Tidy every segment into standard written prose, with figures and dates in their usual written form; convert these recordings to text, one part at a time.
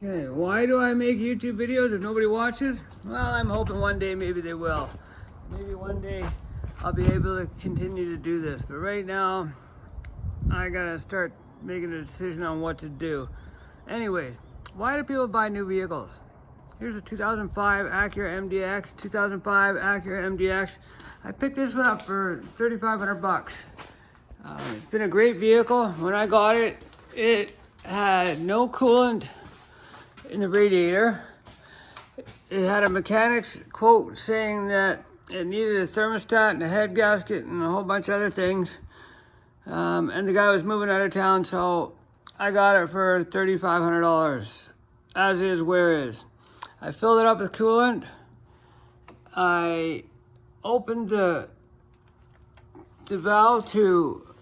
Okay, why do I make YouTube videos if nobody watches? Well, I'm hoping one day maybe they will. Maybe one day I'll be able to continue to do this. But right now, I gotta start making a decision on what to do. Anyways, why do people buy new vehicles? Here's a 2005 Acura MDX, 2005 Acura MDX. I picked this one up for 3,500 bucks. It's been a great vehicle. When I got it, it had no coolant in the radiator. It had a mechanic's quote saying that it needed a thermostat and a head gasket and a whole bunch of other things. And the guy was moving out of town, so I got it for $3,500. As is, where is. I filled it up with coolant. I opened the valve to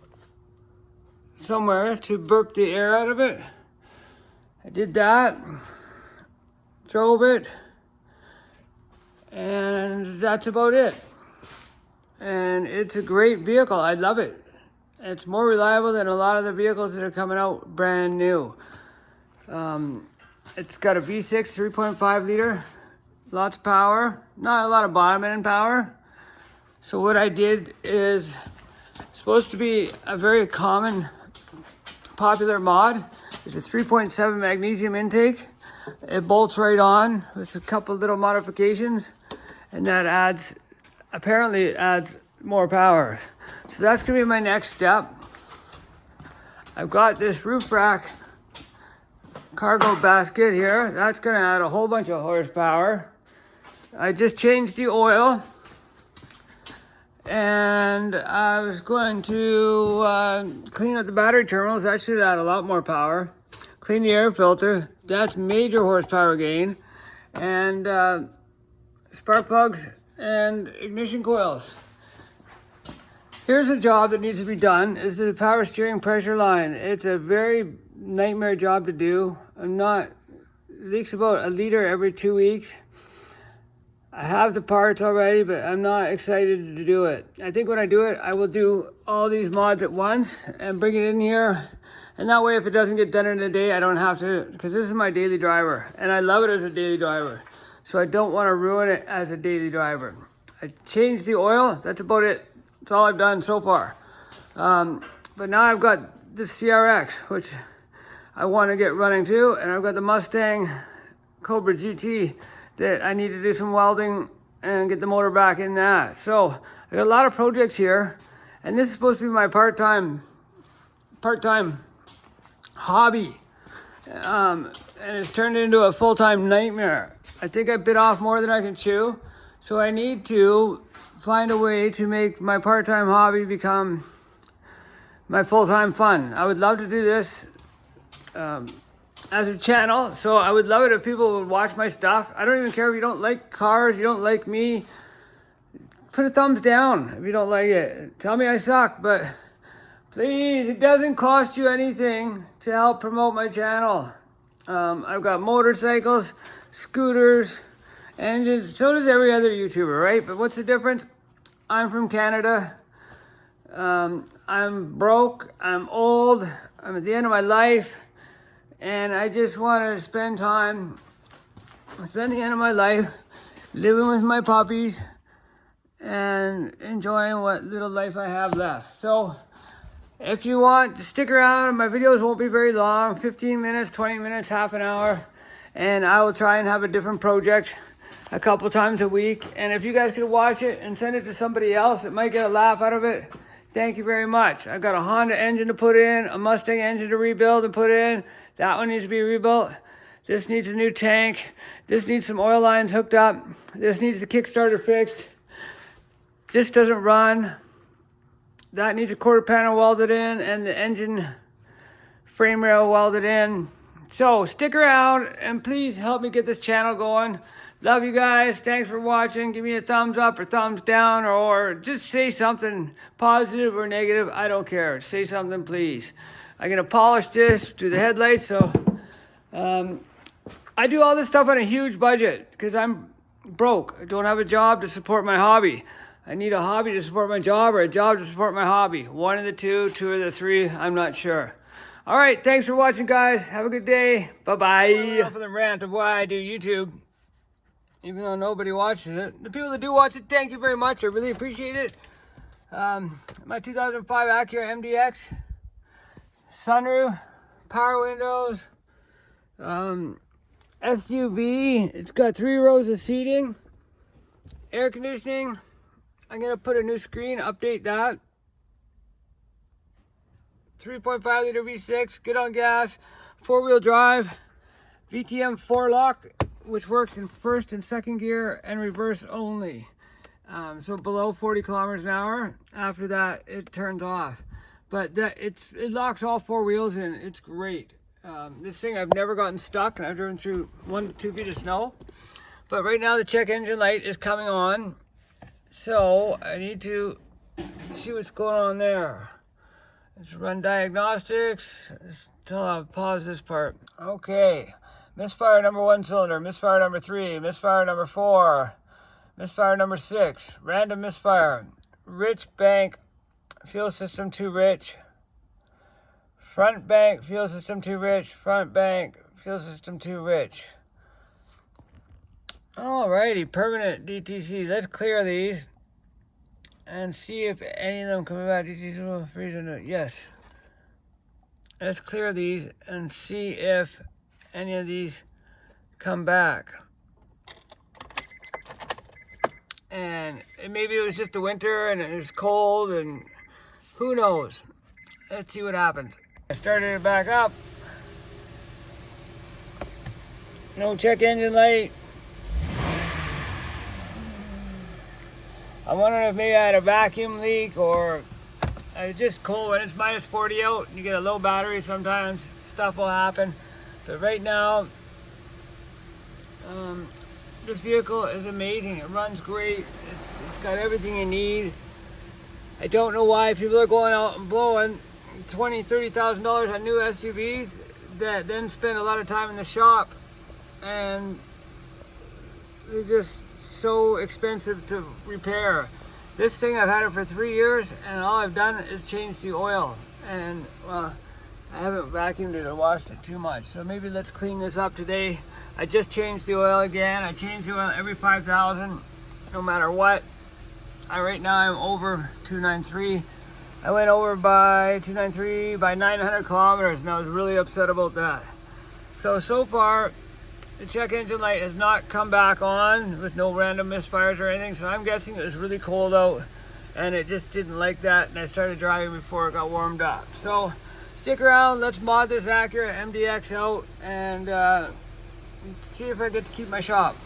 somewhere to burp the air out of it. I did that, drove it, and that's about it. And it's a great vehicle. I love it. It's more reliable than a lot of the vehicles that are coming out brand new. It's got a V6 3.5 liter, lots of power, not a lot of bottom end power. So what I did is supposed to be a very common, popular mod. It's a 3.7 magnesium intake. It bolts right on with a couple little modifications, and that apparently adds more power. So that's gonna be my next step. I've got this roof rack cargo basket here. That's gonna add a whole bunch of horsepower. I just changed the oil, and I was going to clean up the battery terminals. That should add a lot more power. Clean the air filter. That's major horsepower gain. And spark plugs and ignition coils. Here's a job that needs to be done, is the power steering pressure line. It's a very nightmare job to do. It leaks about a liter every 2 weeks. I have the parts already, but I'm not excited to do it. I think when I do it, I will do all these mods at once and bring it in here. And that way, if it doesn't get done in a day, I don't have to, because this is my daily driver. And I love it as a daily driver. So I don't want to ruin it as a daily driver. I changed the oil. That's about it. That's all I've done so far. But now I've got the CRX, which I want to get running too. And I've got the Mustang Cobra GT that I need to do some welding and get the motor back in that. So I got a lot of projects here. And this is supposed to be my part-time hobby. And it's turned into a full-time nightmare. I think I bit off more than I can chew. So I need to find a way to make my part-time hobby become my full-time fun. I would love to do this as a channel. So I would love it if people would watch my stuff. I don't even care if you don't like cars, you don't like me. Put a thumbs down if you don't like it. Tell me I suck, but please, it doesn't cost you anything to help promote my channel. I've got motorcycles, scooters, engines. So does every other YouTuber, right? But what's the difference? I'm from Canada. I'm broke. I'm old. I'm at the end of my life. And I just want to spend the end of my life living with my puppies and enjoying what little life I have left. So if you want to stick around, my videos won't be very long, 15 minutes, 20 minutes, half an hour. And I will try and have a different project a couple times a week. And if you guys could watch it and send it to somebody else that might get a laugh out of it, thank you very much. I've got a Honda engine to put in, a Mustang engine to rebuild and put in. That one needs to be rebuilt. This needs a new tank. This needs some oil lines hooked up. This needs the Kickstarter fixed. This doesn't run. That needs a quarter panel welded in and the engine frame rail welded in. So stick around and please help me get this channel going. Love you guys. Thanks for watching. Give me a thumbs up or thumbs down, or just say something positive or negative. I don't care. Say something, please. I'm going to polish this to the headlights. So I do all this stuff on a huge budget because I'm broke. I don't have a job to support my hobby. I need a hobby to support my job or a job to support my hobby. One of the two of the three, I'm not sure. All right, thanks for watching, guys. Have a good day. Bye-bye. Enough of the rant of why I do YouTube, even though nobody watches it. The people that do watch it, thank you very much. I really appreciate it. My 2005 Acura MDX, sunroof, power windows, SUV. It's got 3 rows of seating, air conditioning. I'm gonna put a new screen, update that. 3.5 liter V6, good on gas, 4-wheel drive, VTM 4-lock, which works in first and second gear and reverse only. So below 40 kilometers an hour. After that, it turns off. But it locks all 4 wheels in. It's great. This thing, I've never gotten stuck, and I've driven through 1 to 2 feet of snow. But right now, the check engine light is coming on. So I need to see what's going on there. Let's run diagnostics until I pause this part. Okay, misfire number 1 cylinder, misfire number 3, misfire number 4, misfire number 6, random misfire, rich bank, fuel system too rich, front bank, fuel system too rich, front bank, fuel system too rich. Alrighty, permanent DTC. Let's clear these and see if any of them come back. DTC freezer. Yes. Let's clear these and see if any of these come back. And maybe it was just the winter and it was cold, and who knows. Let's see what happens. I started it back up. No check engine light. I'm wondering if maybe I had a vacuum leak, or it's just cold when it's minus 40 out and you get a low battery. Sometimes stuff will happen. But right now, this vehicle is amazing. It runs great. It's got everything you need. I don't know why people are going out and blowing $20,000, $30,000 on new SUVs that then spend a lot of time in the shop, and they're just so expensive to repair. This thing, I've had it for 3 years, and all I've done is change the oil. And well, I haven't vacuumed it or washed it too much. So maybe let's clean this up today. I just changed the oil again. I change the oil every 5,000, no matter what. Right now I'm over 293. I went over by 293 by 900 kilometers, and I was really upset about that. So far, the check engine light has not come back on with no random misfires or anything. So I'm guessing it was really cold out and it just didn't like that, and I started driving before it got warmed up. So stick around, let's mod this Acura MDX out and see if I get to keep my shop.